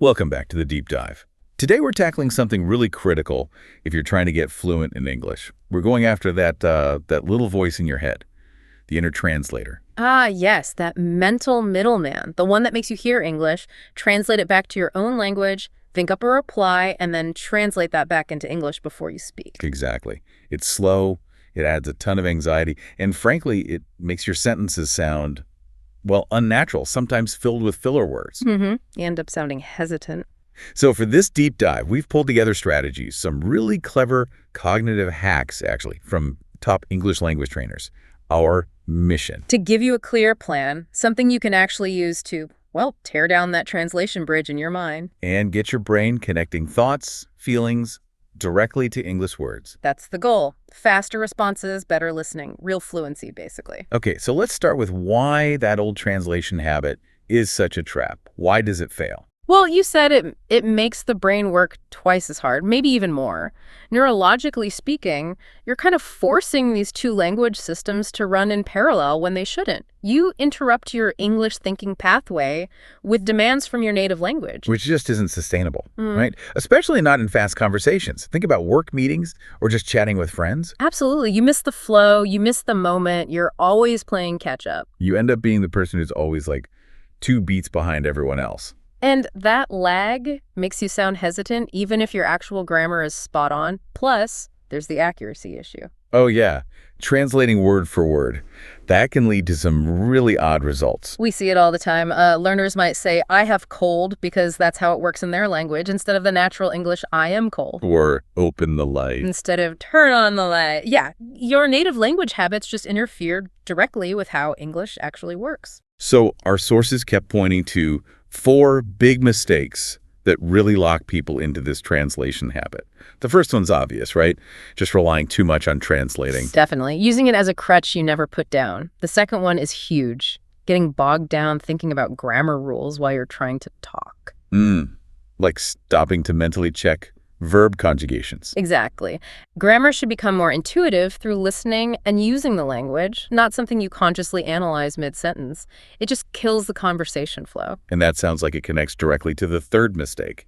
Welcome back to the Deep Dive. Today we're tackling something really critical if you're trying to get fluent in English. We're going after that little voice in your head, the inner translator. Ah, yes, that mental middleman, the one that makes you hear English, translate it back to your own language, think up a reply, and then translate that back into English before you speak. Exactly. It's slow, it adds a ton of anxiety, and frankly, it makes your sentences sound, well, unnatural, sometimes filled with filler words. You end up sounding hesitant. So for this deep dive, we've pulled together strategies, some really clever cognitive hacks, actually, from top English language trainers. Our mission. To give you a clear plan, something you can actually use to, well, tear down that translation bridge in your mind. And get your brain connecting thoughts, feelings, directly to English words. That's the goal. Faster responses, better listening, real fluency, basically. Okay, so let's start with why that old translation habit is such a trap. Why does it fail? Well, you said it makes the brain work twice as hard, maybe even more. Neurologically speaking, you're kind of forcing these two language systems to run in parallel when they shouldn't. You interrupt your English thinking pathway with demands from your native language. Which just isn't sustainable, right? Especially not in fast conversations. Think about work meetings or just chatting with friends. Absolutely. You miss the flow, you miss the moment, you're always playing catch up. You end up being the person who's always like 2 beats behind everyone else. And that lag makes you sound hesitant even if your actual grammar is spot on. Plus, there's the accuracy issue. Oh yeah, translating word for word. That can lead to some really odd results. We see it all the time. Learners might say, I have cold, because that's how it works in their language, instead of the natural English, I am cold. Or open the light. Instead of turn on the light. Yeah, your native language habits just interfere directly with how English actually works. So our sources kept pointing to 4 big mistakes that really lock people into this translation habit. The first one's obvious, right? Just relying too much on translating. Definitely. Using it as a crutch you never put down. The second one is huge. Getting bogged down thinking about grammar rules while you're trying to talk. Like stopping to mentally check verb conjugations. Exactly. Grammar should become more intuitive through listening and using the language, not something you consciously analyze mid-sentence. It just kills the conversation flow. And that sounds like it connects directly to the third mistake,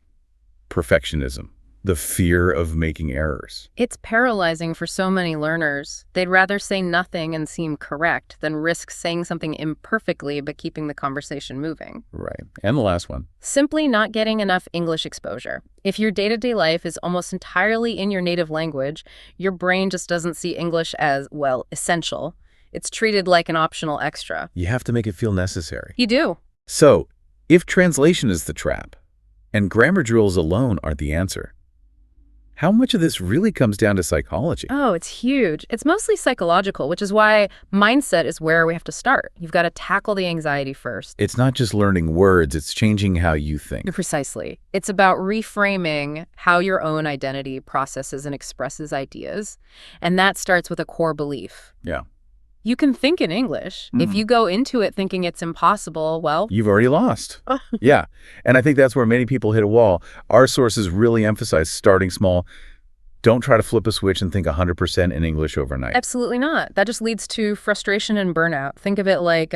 perfectionism, the fear of making errors. It's paralyzing for so many learners. They'd rather say nothing and seem correct than risk saying something imperfectly but keeping the conversation moving. Right. And the last one. Simply not getting enough English exposure. If your day-to-day life is almost entirely in your native language, your brain just doesn't see English as, well, essential. It's treated like an optional extra. You have to make it feel necessary. You do. So, if translation is the trap, and grammar drills alone aren't the answer, how much of this really comes down to psychology? Oh, it's huge. It's mostly psychological, which is why mindset is where we have to start. You've got to tackle the anxiety first. It's not just learning words, it's changing how you think. Precisely. It's about reframing how your own identity processes and expresses ideas. And that starts with a core belief. Yeah. You can think in English. If you go into it thinking it's impossible, well... You've already lost. Yeah. And I think that's where many people hit a wall. Our sources really emphasize starting small. Don't try to flip a switch and think 100% in English overnight. Absolutely not. That just leads to frustration and burnout. Think of it like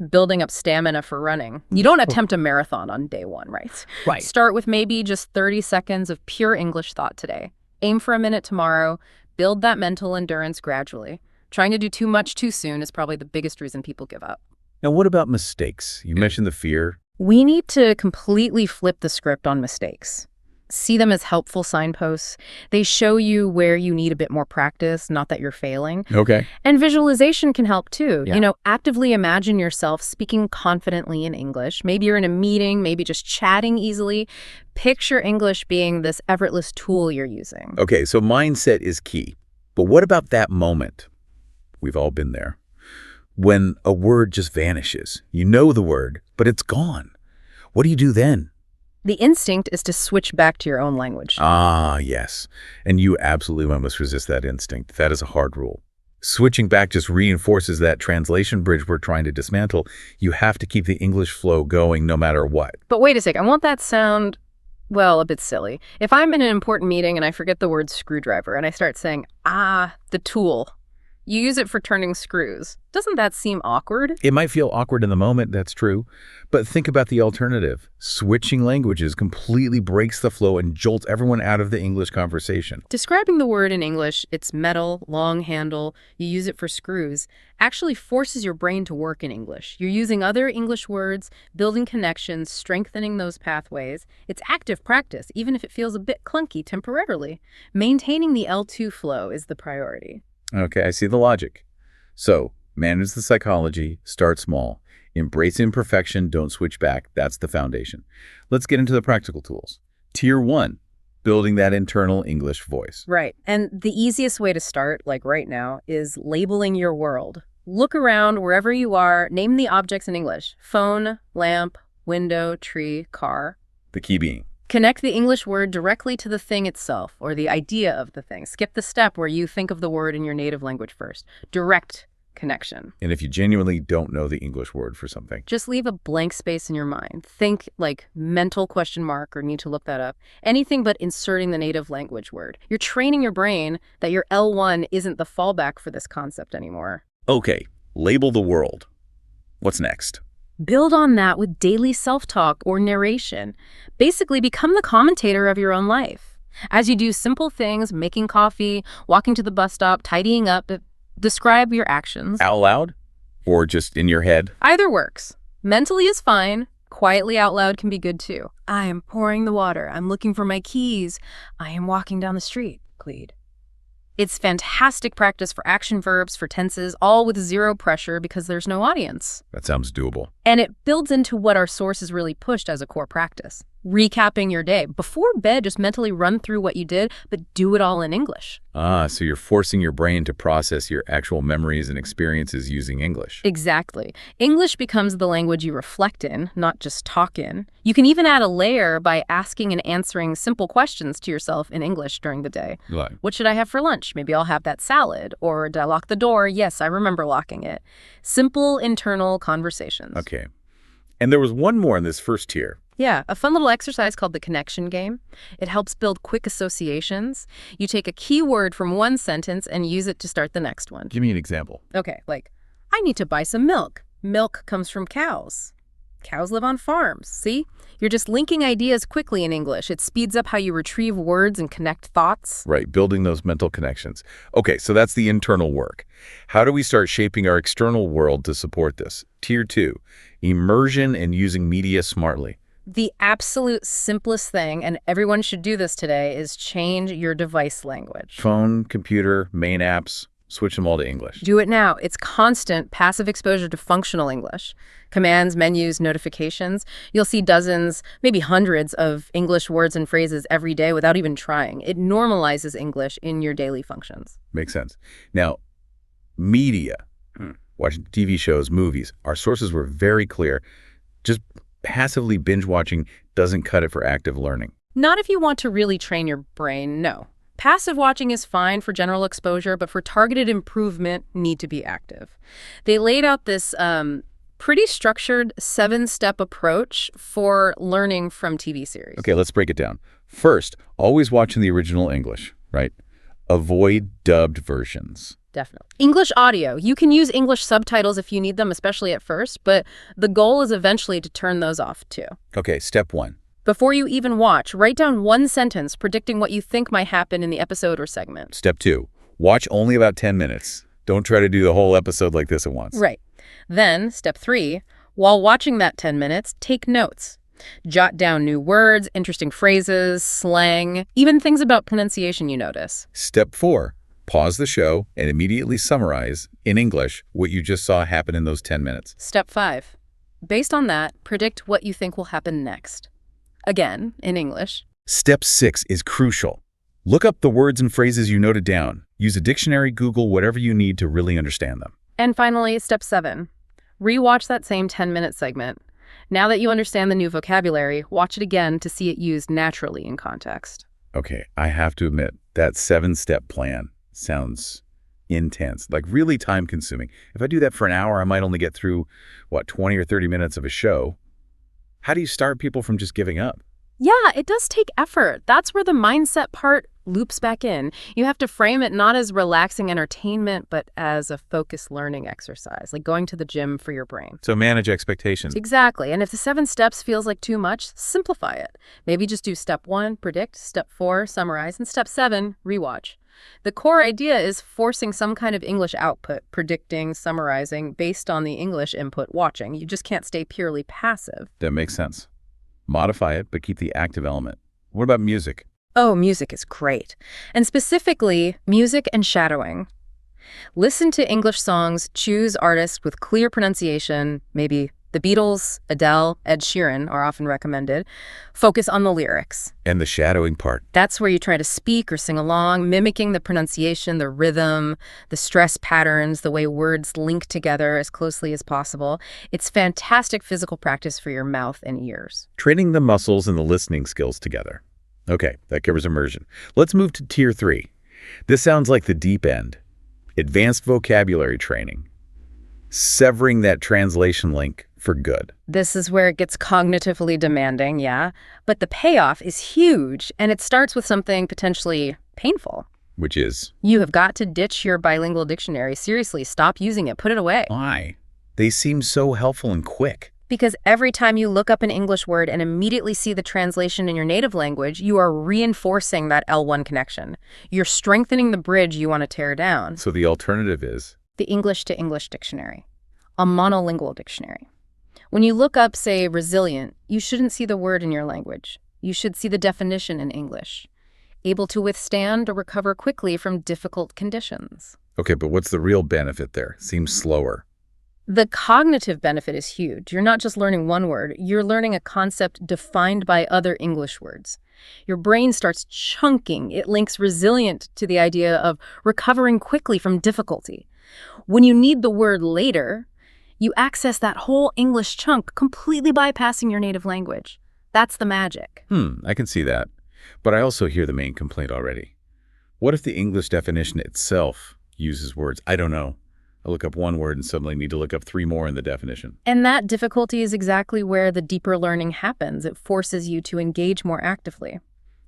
building up stamina for running. You don't attempt a marathon on day one, right? Right. Start with maybe just 30 seconds of pure English thought today. Aim for a minute tomorrow. Build that mental endurance gradually. Trying to do too much too soon is probably the biggest reason people give up. Now, what about mistakes? You mentioned the fear. We need to completely flip the script on mistakes. See them as helpful signposts. They show you where you need a bit more practice, not that you're failing. Okay. And visualization can help too. Yeah. You know, actively imagine yourself speaking confidently in English. Maybe you're in a meeting, maybe just chatting easily. Picture English being this effortless tool you're using. Okay, so mindset is key. But what about that moment? We've all been there. When a word just vanishes. You know the word, but it's gone. What do you do then? The instinct is to switch back to your own language. Ah, yes. And you absolutely must resist that instinct. That is a hard rule. Switching back just reinforces that translation bridge we're trying to dismantle. You have to keep the English flow going no matter what. But wait a sec, I want that sound, well, a bit silly. If I'm in an important meeting and I forget the word screwdriver and I start saying, the tool, You use it for turning screws. Doesn't that seem awkward? It might feel awkward in the moment, that's true, but think about the alternative. Switching languages completely breaks the flow and jolts everyone out of the English conversation. Describing the word in English, it's metal, long handle, you use it for screws, actually forces your brain to work in English. You're using other English words, building connections, strengthening those pathways. It's active practice, even if it feels a bit clunky temporarily. Maintaining the L2 flow is the priority. Okay, I see the logic. So, manage the psychology, start small. Embrace imperfection, don't switch back. That's the foundation. Let's get into the practical tools. Tier 1, building that internal English voice. Right. And the easiest way to start, like right now, is labeling your world. Look around wherever you are, name the objects in English. Phone, lamp, window, tree, car. The key being. Connect the English word directly to the thing itself, or the idea of the thing. Skip the step where you think of the word in your native language first. Direct connection. And if you genuinely don't know the English word for something, just leave a blank space in your mind. Think like mental question mark or need to look that up. Anything but inserting the native language word. You're training your brain that your L1 isn't the fallback for this concept anymore. okay, label the world. What's next? Build on that with daily self-talk or narration. Basically, become the commentator of your own life. As you do simple things, making coffee, walking to the bus stop, tidying up, describe your actions. Out loud? Or just in your head? Either works. Mentally is fine. Quietly out loud can be good too. I am pouring the water. I'm looking for my keys. I am walking down the street. Cleed. It's fantastic practice for action verbs, for tenses, all with zero pressure because there's no audience. That sounds doable. And it builds into what our sources really pushed as a core practice. Recapping your day. Before bed, just mentally run through what you did, but do it all in English. So you're forcing your brain to process your actual memories and experiences using English. Exactly. English becomes the language you reflect in, not just talk in. You can even add a layer by asking and answering simple questions to yourself in English during the day. Like, What should I have for lunch? Maybe I'll have that salad. Or did I lock the door? Yes, I remember locking it. Simple internal conversations. okay. And there was one more in this first tier. Yeah, a fun little exercise called the connection game. It helps build quick associations. You take a key word from one sentence and use it to start the next one. Give me an example. Okay, like, I need to buy some milk. Milk comes from cows. Cows live on farms, see? You're just linking ideas quickly in English. It speeds up how you retrieve words and connect thoughts. Right, building those mental connections. Okay, so that's the internal work. How do we start shaping our external world to support this? Tier 2, immersion and using media smartly. The absolute simplest thing, and everyone should do this today, is change your device language. Phone, computer, main apps, switch them all to English. Do it now. It's constant passive exposure to functional English. Commands, menus, notifications. You'll see dozens, maybe hundreds of English words and phrases every day without even trying. It normalizes English in your daily functions. Makes sense. Now, media, watching TV shows, movies, our sources were very clear. Just passively binge watching doesn't cut it for active learning. Not if you want to really train your brain, no. Passive watching is fine for general exposure, but for targeted improvement, need to be active. They laid out this pretty structured 7-step approach for learning from TV series. Okay, let's break it down. First, always watching the original English, right? Avoid dubbed versions. Definitely. English audio. You can use English subtitles if you need them, especially at first, but the goal is eventually to turn those off too. Okay, step 1. Before you even watch, write down one sentence predicting what you think might happen in the episode or segment. Step 2. Watch only about 10 minutes. Don't try to do the whole episode like this at once. Right. Then, step 3, while watching that 10 minutes, take notes. Jot down new words, interesting phrases, slang, even things about pronunciation you notice. Step 4. Pause the show and immediately summarize, in English, what you just saw happen in those 10 minutes. Step 5. Based on that, predict what you think will happen next. Again, in English. Step 6 is crucial. Look up the words and phrases you noted down. Use a dictionary, Google, whatever you need to really understand them. And finally, step 7. Rewatch that same 10-minute segment. Now that you understand the new vocabulary, watch it again to see it used naturally in context. Okay, I have to admit, that 7-step plan sounds intense, like really time-consuming. If I do that for an hour, I might only get through, 20 or 30 minutes of a show. How do you start people from just giving up? Yeah, it does take effort. That's where the mindset part loops back in. You have to frame it not as relaxing entertainment, but as a focused learning exercise, like going to the gym for your brain. So manage expectations. Exactly. And if the 7 steps feels like too much, simplify it. Maybe just do step 1, predict, step 4, summarize, and step 7, rewatch. The core idea is forcing some kind of English output, predicting, summarizing, based on the English input watching. You just can't stay purely passive. That makes sense. Modify it, but keep the active element. What about music? Oh, music is great. And specifically, music and shadowing. Listen to English songs, choose artists with clear pronunciation, maybe the Beatles, Adele, Ed Sheeran are often recommended. Focus on the lyrics. And the shadowing part. That's where you try to speak or sing along, mimicking the pronunciation, the rhythm, the stress patterns, the way words link together as closely as possible. It's fantastic physical practice for your mouth and ears. Training the muscles and the listening skills together. Okay, that covers immersion. Let's move to Tier 3. This sounds like the deep end. Advanced vocabulary training. Severing that translation link for good. This is where it gets cognitively demanding, yeah. But the payoff is huge, and it starts with something potentially painful. Which is? You have got to ditch your bilingual dictionary. Seriously, stop using it. Put it away. Why? They seem so helpful and quick. Because every time you look up an English word and immediately see the translation in your native language, you are reinforcing that L1 connection. You're strengthening the bridge you want to tear down. So the alternative is? The English to English dictionary, a monolingual dictionary. When you look up, say, resilient, you shouldn't see the word in your language. You should see the definition in English. Able to withstand or recover quickly from difficult conditions. Okay, but what's the real benefit there? Seems slower. The cognitive benefit is huge. You're not just learning one word, you're learning a concept defined by other English words. Your brain starts chunking. It links resilient to the idea of recovering quickly from difficulty. When you need the word later, you access that whole English chunk, completely bypassing your native language. That's the magic. I can see that. But I also hear the main complaint already. What if the English definition itself uses words I don't know? I look up one word and suddenly need to look up 3 more in the definition. And that difficulty is exactly where the deeper learning happens. It forces you to engage more actively.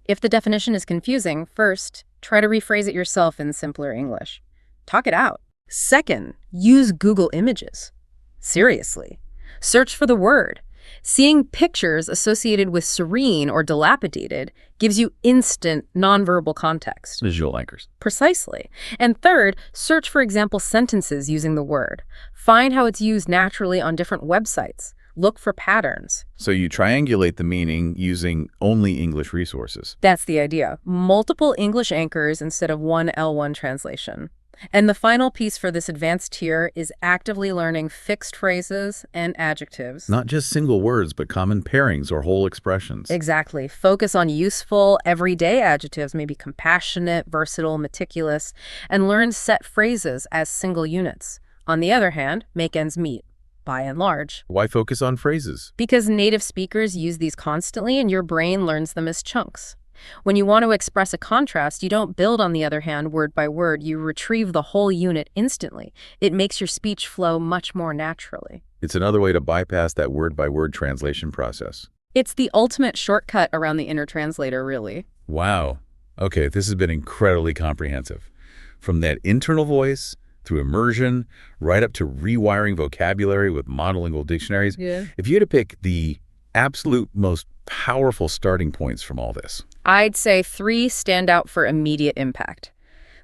If the definition is confusing, first, try to rephrase it yourself in simpler English. Talk it out. Second, use Google Images. Seriously. Search for the word. Seeing pictures associated with serene or dilapidated gives you instant nonverbal context. Visual anchors. Precisely. And third, search for example sentences using the word. Find how it's used naturally on different websites. Look for patterns. So you triangulate the meaning using only English resources. That's the idea. Multiple English anchors instead of one L1 translation. And the final piece for this advanced tier is actively learning fixed phrases and adjectives. Not just single words, but common pairings or whole expressions. Exactly. Focus on useful, everyday adjectives, maybe compassionate, versatile, meticulous, and learn set phrases as single units. On the other hand, make ends meet, by and large. Why focus on phrases? Because native speakers use these constantly and your brain learns them as chunks. When you want to express a contrast, you don't build on the other hand word by word. You retrieve the whole unit instantly. It makes your speech flow much more naturally. It's another way to bypass that word-by-word translation process. It's the ultimate shortcut around the inner translator, really. Wow. Okay, this has been incredibly comprehensive. From that internal voice, through immersion, right up to rewiring vocabulary with monolingual dictionaries. Yeah. If you had to pick the absolute most powerful starting points from all this, I'd say 3 stand out for immediate impact.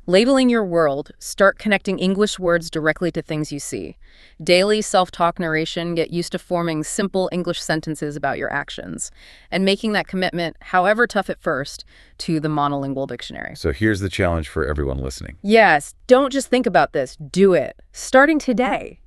Labeling your world, start connecting English words directly to things you see. Daily self-talk narration, get used to forming simple English sentences about your actions. And making that commitment, however tough at first, to the monolingual dictionary. So here's the challenge for everyone listening. Yes, don't just think about this, do it. Starting today.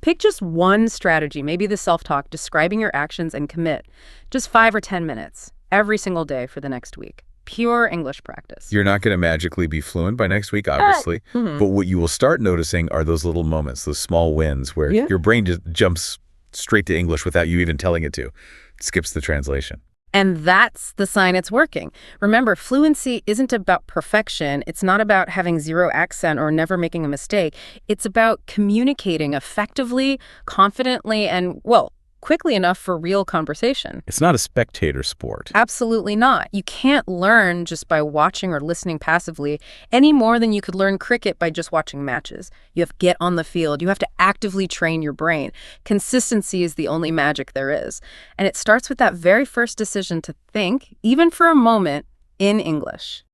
Pick just one strategy, maybe the self-talk, describing your actions and commit. Just 5 or 10 minutes. Every single day for the next week. Pure English practice. You're not going to magically be fluent by next week, obviously, but what you will start noticing are those little moments, those small wins where your brain just jumps straight to English without you even telling it to. It skips the translation. And that's the sign it's working. Remember, fluency isn't about perfection. It's not about having 0 accent or never making a mistake. It's about communicating effectively, confidently, and, well, quickly enough for real conversation. It's not a spectator sport. Absolutely not. You can't learn just by watching or listening passively any more than you could learn cricket by just watching matches. You have to get on the field. You have to actively train your brain. Consistency is the only magic there is. And it starts with that very first decision to think, even for a moment, in English.